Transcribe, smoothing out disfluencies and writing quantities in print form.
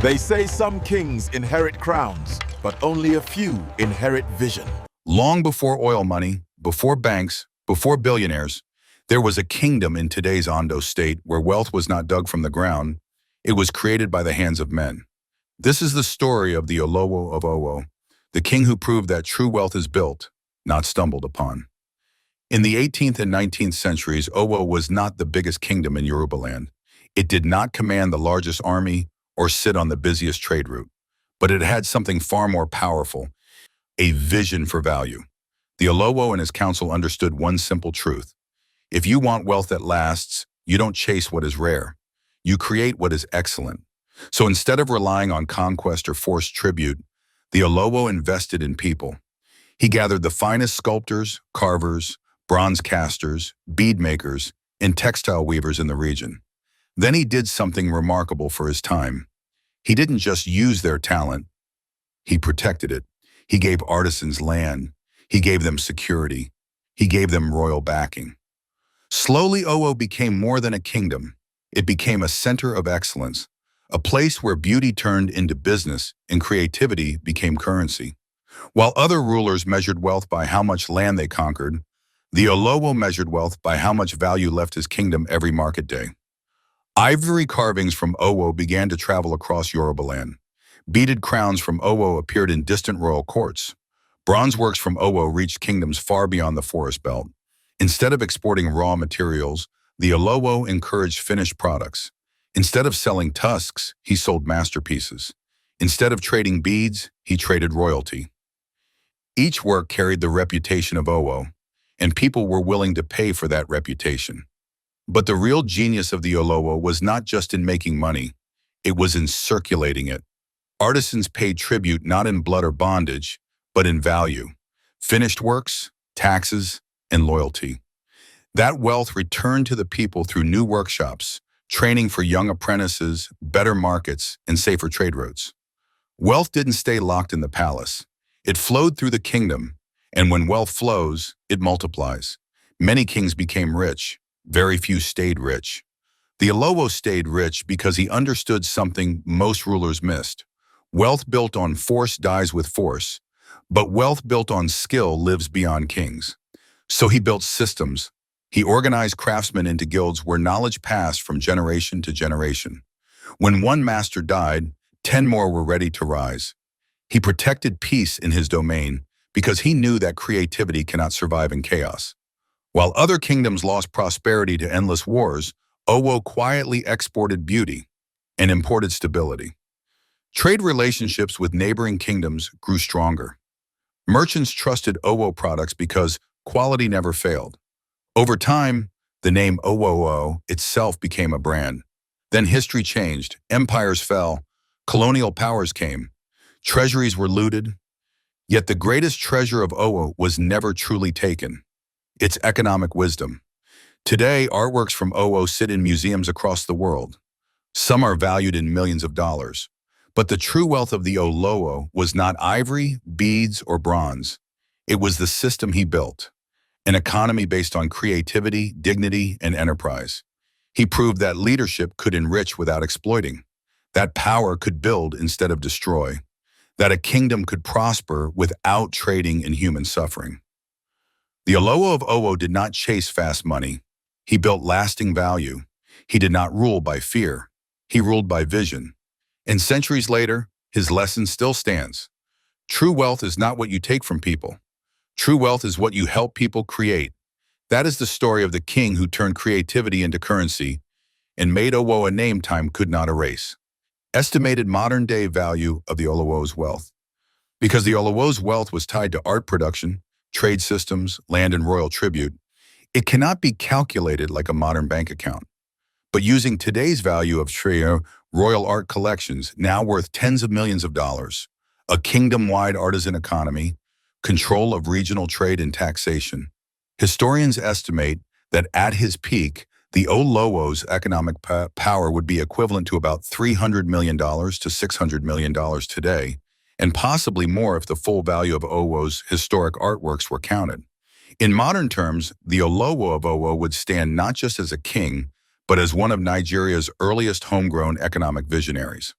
They say some kings inherit crowns, but only a few inherit vision. Long before oil money, before banks, before billionaires, there was a kingdom in today's Ondo state where wealth was not dug from the ground, it was created by the hands of men. This is the story of the Olowo of Owo, the king who proved that true wealth is built, not stumbled upon. In the 18th and 19th centuries, Owo was not the biggest kingdom in Yoruba land. It did not command the largest army or sit on the busiest trade route, but it had something far more powerful, a vision for value. The Olowo and his council understood one simple truth. If you want wealth that lasts, you don't chase what is rare. You create what is excellent. So instead of relying on conquest or forced tribute, the Olowo invested in people. He gathered the finest sculptors, carvers, bronze casters, bead makers, and textile weavers in the region. Then he did something remarkable for his time. He didn't just use their talent, he protected it. He gave artisans land. He gave them security. He gave them royal backing. Slowly, Owo became more than a kingdom. It became a center of excellence, a place where beauty turned into business and creativity became currency. While other rulers measured wealth by how much land they conquered, the Olowo measured wealth by how much value left his kingdom every market day. Ivory carvings from Owo began to travel across Yoruba land. Beaded crowns from Owo appeared in distant royal courts. Bronze works from Owo reached kingdoms far beyond the forest belt. Instead of exporting raw materials, the Olowo encouraged finished products. Instead of selling tusks, he sold masterpieces. Instead of trading beads, he traded royalty. Each work carried the reputation of Owo, and people were willing to pay for that reputation. But the real genius of the Olowo was not just in making money, it was in circulating it. Artisans paid tribute not in blood or bondage, but in value, finished works, taxes, and loyalty. That wealth returned to the people through new workshops, training for young apprentices, better markets, and safer trade routes. Wealth didn't stay locked in the palace. It flowed through the kingdom, and when wealth flows, it multiplies. Many kings became rich. Very few stayed rich. The Olowo stayed rich because he understood something most rulers missed. Wealth built on force dies with force, but wealth built on skill lives beyond kings. So he built systems. He organized craftsmen into guilds where knowledge passed from generation to generation. When one master died, 10 more were ready to rise. He protected peace in his domain because he knew that creativity cannot survive in chaos. While other kingdoms lost prosperity to endless wars, Owo quietly exported beauty and imported stability. Trade relationships with neighboring kingdoms grew stronger. Merchants trusted Owo products because quality never failed. Over time, the name Owo itself became a brand. Then history changed, empires fell, colonial powers came, treasuries were looted. Yet the greatest treasure of Owo was never truly taken. Its economic wisdom. Today, artworks from Owo sit in museums across the world. Some are valued in millions of dollars. But the true wealth of the Olowo was not ivory, beads, or bronze. It was the system he built, an economy based on creativity, dignity, and enterprise. He proved that leadership could enrich without exploiting, that power could build instead of destroy, that a kingdom could prosper without trading in human suffering. The Olowo of Owo did not chase fast money. He built lasting value. He did not rule by fear. He ruled by vision. And centuries later, his lesson still stands. True wealth is not what you take from people. True wealth is what you help people create. That is the story of the king who turned creativity into currency and made Owo a name time could not erase. Estimated modern-day value of the Olowo's wealth. Because the Olowo's wealth was tied to art production, trade systems, land, and royal tribute, it cannot be calculated like a modern bank account. But using today's value of royal art collections, now worth tens of millions of dollars, a kingdom-wide artisan economy, control of regional trade and taxation, historians estimate that at his peak, the Olowo's economic power would be equivalent to about $300 million to $600 million today, and possibly more if the full value of Owo's historic artworks were counted. In modern terms, the Olowo of Owo would stand not just as a king, but as one of Nigeria's earliest homegrown economic visionaries.